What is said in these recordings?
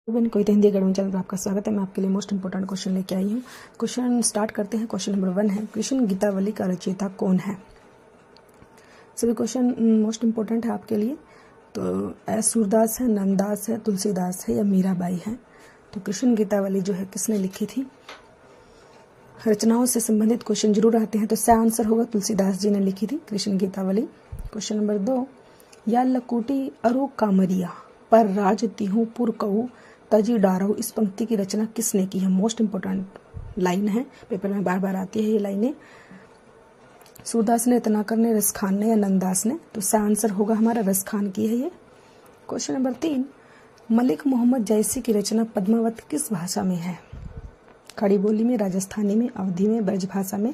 कविता Hindi academy channel पर आपका स्वागत है। मैं आपके लिए मोस्ट इंपोर्टेंट क्वेश्चन लेके आई हूँ। क्वेश्चन स्टार्ट करते हैं। क्वेश्चन नंबर 1 है, कृष्ण गीतावली का रचयिता कौन है। सभी क्वेश्चन मोस्ट इंपोर्टेंट है आपके लिए। तो सूरदास है, नंददास है, तुलसीदास है या मीराबाई है। तो कृष्ण गीतावली जो है किसने लिखी थी। रचनाओं से संबंधित क्वेश्चन जरूर आते हैं, तो सही आंसर होगा तुलसीदास जी ने लिखी थी कृष्ण गीतावली। क्वेश्चन नंबर 2, या लकुटी अरु कामरिया पर राज तिहु पुर कहू तजी डारहु, इस पंक्ति की रचना किसने की है। मोस्ट इंपोर्टेंट लाइन है, पेपर में बार बार आती है ये लाइनें। सूरदास ने, रत्नाकर ने, रसखान ने या नंददास ने। तो सही आंसर होगा हमारा रसखान की है ये। क्वेश्चन नंबर 3, मलिक मोहम्मद जैसी की रचना पद्मावत किस भाषा में है। खड़ी बोली में, राजस्थानी में, अवधी में, ब्रज भाषा में।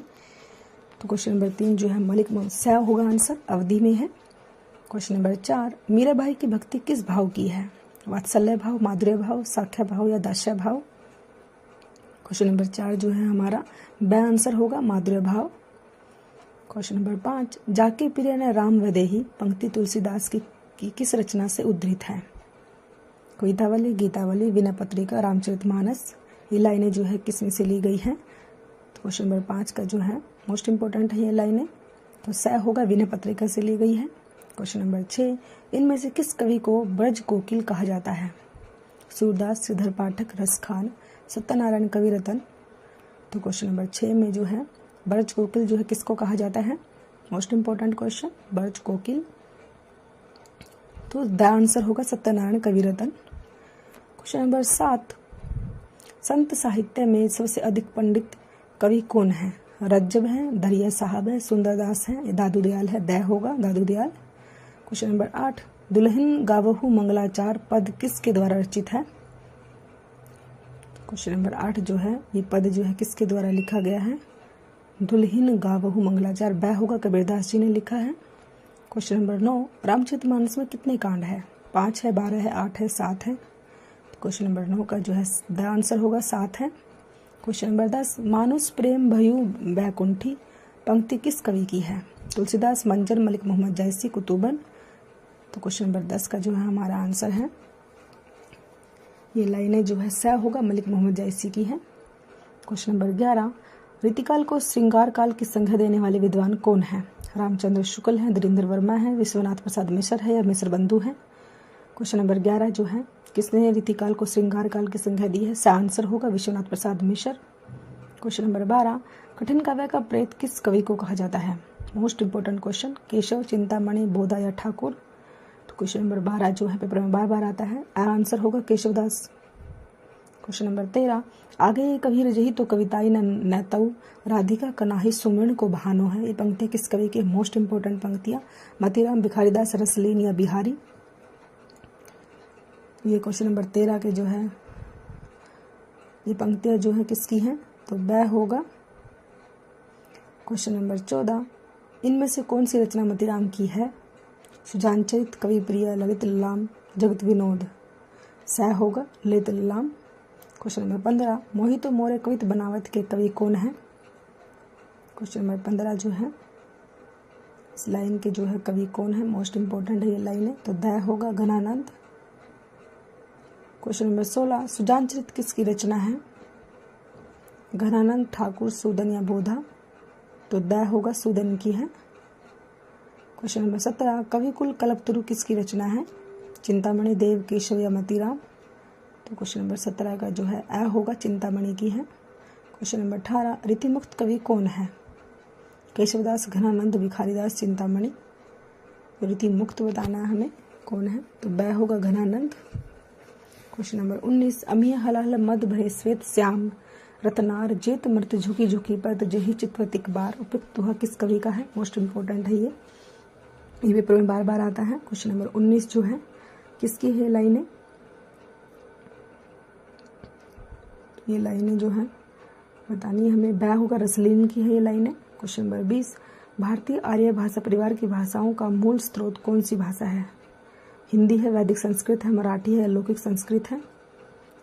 तो क्वेश्चन नंबर 3 जो है मलिक मोहम्मद, सही होगा आंसर, अवधी में है। क्वेश्चन नंबर 4, मीराबाई की भक्ति किस भाव की है। वात्सल्य भाव, माधुर्य भाव, साख्या भाव या दास्य भाव। क्वेश्चन नंबर 4 जो है हमारा ब आंसर होगा, माधुर्य भाव। क्वेश्चन नंबर 5, जाके प्रिय ने राम वदेही पंक्ति तुलसीदास की किस रचना से उद्धृत है। कवितावली, गीतावली, विनय पत्रिका, रामचरितमानस। ये लाइनें जो है किसमें से ली गई है। तो क्वेश्चन नंबर 5 का जो है मोस्ट इंपोर्टेंट है ये लाइनें, तो सही होगा, विनय पत्रिका से ली गई है। क्वेश्चन नंबर 6, इनमें से किस कवि को ब्रज कोकिल कहा जाता है। सूरदास, श्रीधर पाठक, रसखान, सत्यनारायण कविरत्न। तो क्वेश्चन नंबर 6 में जो है ब्रज कोकिल जो है किसको कहा जाता है। मोस्ट इंपोर्टेंट क्वेश्चन, ब्रज कोकिल। तो द आंसर होगा सत्यनारायण कविरत्न। क्वेश्चन नंबर 7, संत साहित्य में सबसे अधिक पंडित कवि कौन है। रज्जब है, दरिया साहब है, सुंदरदास है, दादू दयाल है। द होगा, दादू दयाल। क्वेश्चन नंबर 8, दुल्हन गावहु मंगलाचार पद किसके द्वारा रचित है। क्वेश्चन नंबर 8 जो है ये पद जो है किसके द्वारा लिखा गया है। दुल्हन गावहु मंगलाचार ब होगा, कबीरदास जी ने लिखा है। क्वेश्चन नंबर 9, रामचरितमानस में कितने कांड है। 5 है, 12 है, 8 है, 7 है। क्वेश्चन नंबर 9 का जो है द आंसर होगा 7 है। क्वेश्चन नंबर 10, मानुष प्रेम भयु बैकुंठी पंक्ति किस कवि की है। तुलसीदास, मंजर, मलिक मोहम्मद जैसी, कुतुबन। तो क्वेश्चन नंबर 10 का जो है हमारा आंसर है ये लाइनें जो है सही होगा, मलिक मोहम्मद जैसी की है। क्वेश्चन नंबर 11, रीतिकाल को श्रृंगार काल की संज्ञा देने वाले विद्वान कौन है। रामचंद्र शुक्ल है, धीरेन्द्र वर्मा है, विश्वनाथ प्रसाद मिश्र है या मिश्र बंधु है। क्वेश्चन नंबर 11 जो है किसने रीतिकाल को श्रृंगार काल की संज्ञा दी है। सही आंसर होगा विश्वनाथ प्रसाद मिश्र। क्वेश्चन नंबर 12, कठिन काव्य का प्रेत किस कवि को कहा जाता है। Most important question, Keshav, Chintamani, Bodha या ठाकुर। तो क्वेश्चन नंबर 12 जो है पेपर में बार बार आता है, आंसर होगा केशवदास। क्वेश्चन नंबर 13, आगे ये कबीर जही तो कविताई नैतऊ राधिका कनाही सुमृण को बहानो है। ये पंक्तियां किस कवि की। मोस्ट इंपोर्टेंट पंक्तियां, मतीराम, भिखारीदास, रसलीन या बिहारी। ये क्वेश्चन नंबर 13 के जो है ये पंक्तियां जो है किसकी हैं, तो ब होगा। क्वेश्चन नंबर 14, इनमें से कौन सी रचना मतीराम की है। सुजानचरित, कवि प्रिय, ललित ललाम, जगत विनोद। सह होगा ललित ललाम। क्वेश्चन नंबर 15, मोहितो मोरे कवित बनावत के कवि कौन है। क्वेश्चन नंबर 15 जो है इस लाइन के जो है कवि कौन है। मोस्ट इंपोर्टेंट है ये लाइन है, तो द होगा, घनानंद। क्वेश्चन नंबर 16, सुजानचरित किसकी रचना है। घनानंद, ठाकुर, सूदन या बोधा। तो द होगा, सूदन की है। क्वेश्चन नंबर 17, कविकुल कल्पतरु किसकी रचना है। चिंतामणि, देव, केशव या मतीराम। तो क्वेश्चन नंबर 17 का जो है अ होगा, चिंतामणि की है। क्वेश्चन नंबर 18, रीतिमुक्त कवि कौन है। केशवदास, घनानंद, भिखारीदास, चिंतामणि। रीतिमुक्त बताना है हमें कौन है, तो ब होगा, घनानंद। क्वेश्चन नंबर 19, अमिय हलाल मद भय श्वेत श्याम रतनार जेत मृत झुकी झुकी पर जही चितवतिक बार। उपयुक्त दोहा किस कवि का है। मोस्ट इंपोर्टेंट है ये पेपर में बार बार आता है। क्वेश्चन नंबर 19 जो है किसकी है लाइनें। ये लाइनें जो है बतानी है हमें, ब होगा, रसलीन की है ये लाइनें। क्वेश्चन नंबर 20, भारतीय आर्य भाषा परिवार की भाषाओं का मूल स्रोत कौन सी भाषा है। हिंदी है, वैदिक संस्कृत है, मराठी है, लौकिक संस्कृत है।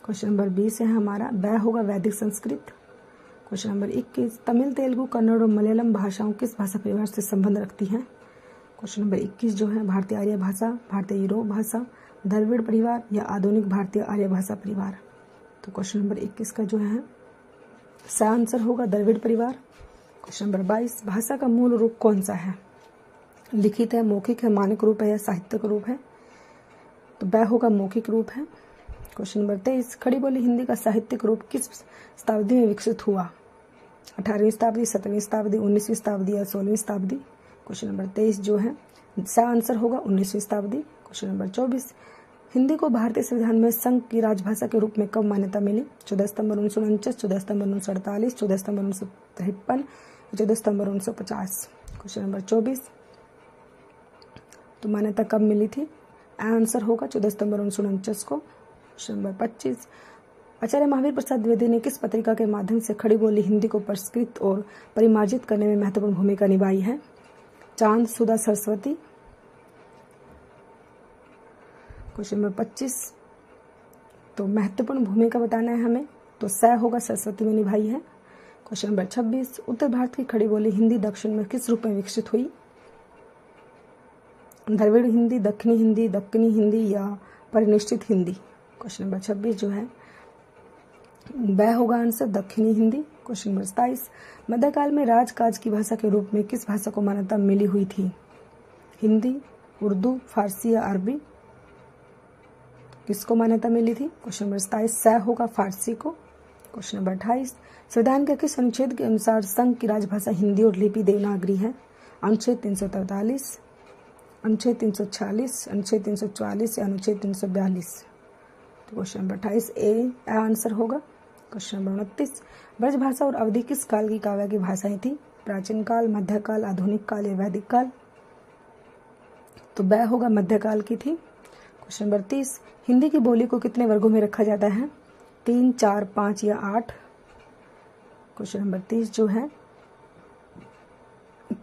क्वेश्चन नंबर 20 है हमारा ब होगा, वैदिक संस्कृत। क्वेश्चन नंबर 21, तमिल, तेलुगु, कन्नड़ और मलयालम भाषाओं किस भाषा परिवार से संबंध रखती हैं। क्वेश्चन नंबर 21 जो है भारतीय आर्य भाषा, भारतीय यूरोप भाषा, द्रविड़ परिवार या आधुनिक भारतीय आर्य भाषा परिवार। तो क्वेश्चन नंबर 21 का जो है सही आंसर होगा द्रविड़ परिवार। क्वेश्चन नंबर 22, भाषा का मूल रूप कौन सा है? लिखित है, मौखिक है, मानक रूप है या साहित्यिक रूप है? तो ब होगा मौखिक रूप है। क्वेश्चन नंबर 23, खड़ी बोली हिंदी का साहित्यिक रूप किस शताब्दी में विकसित हुआ? 18वीं शताब्दी, 17वीं शताब्दी, 19वीं शताब्दी या 16वीं शताब्दी? क्वेश्चन नंबर 23 जो है सही आंसर होगा 19वीं शताब्दी। क्वेश्चन नंबर 24, हिंदी को भारतीय संविधान में संघ की राजभाषा के रूप में कब मान्यता मिली? 14 सितंबर 1949, 14 सितंबर 1948, 14 सितंबर 1953, 14 सितंबर 1950? क्वेश्चन नंबर 24, तो मान्यता कब मिली थी? आंसर होगा 14 सितंबर 1949 को। क्वेश्चन नंबर 25, आचार्य महावीर प्रसाद द्विवेदी ने किस पत्रिका के माध्यम से खड़ी बोली हिंदी को परिष्कृत और परिमार्जित करने में महत्वपूर्ण भूमिका निभाई है? चांद, सुधा, सरस्वती? क्वेश्चन नंबर 25, तो महत्वपूर्ण भूमिका बताना है हमें, तो स होगा सरस्वती में निभाई है। क्वेश्चन नंबर 26, उत्तर भारत की खड़ी बोली हिंदी दक्षिण में किस रूप में विकसित हुई? द्रविड़ हिंदी, दक्षिणी हिंदी, दक्कनी हिंदी या परिनिष्ठित हिंदी? क्वेश्चन नंबर 26 जो है वह होगा आंसर दक्षिणी हिंदी। क्वेश्चन नंबर 27, मध्यकाल में राजकाज की भाषा के रूप में किस भाषा को मान्यता मिली हुई थी? हिंदी, उर्दू, फारसी या अरबी? किसको मान्यता मिली थी? क्वेश्चन नंबर 27 स होगा फारसी को। क्वेश्चन नंबर 28, संविधान के किस अनुच्छेद के अनुसार संघ की राजभाषा हिंदी और लिपि देवनागरी है? अनुच्छेद 343, अनुच्छेद 346, अनुच्छेद 344 या अनुच्छेद 342? तो क्वेश्चन नंबर 28 ए आंसर होगा। क्वेश्चन नंबर 29, ब्रजभाषा और अवधि किस काल की काव्य की भाषाएं थी? प्राचीन काल, मध्यकाल, आधुनिक काल या वैदिक काल? तो ब होगा मध्यकाल की थी। क्वेश्चन नंबर 30, हिंदी की बोली को कितने वर्गों में रखा जाता है? 3, 4, 5 या 8? क्वेश्चन नंबर 30 जो है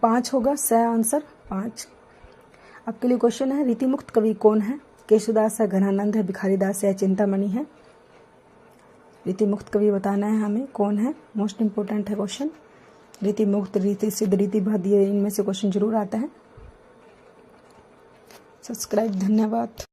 5 होगा, सही आंसर 5। आपके लिए क्वेश्चन है रीतिमुक्त कवि कौन है? केशवदास है, घनानंद है, भिखारीदास है, चिंतामणि है? रीतिमुक्त कवि बताना है हमें कौन है, मोस्ट इंपोर्टेंट है क्वेश्चन। रीतिमुक्त, रीति सिद्ध, रीतिबद्ध, इनमें से क्वेश्चन जरूर आता है। सब्सक्राइब, धन्यवाद।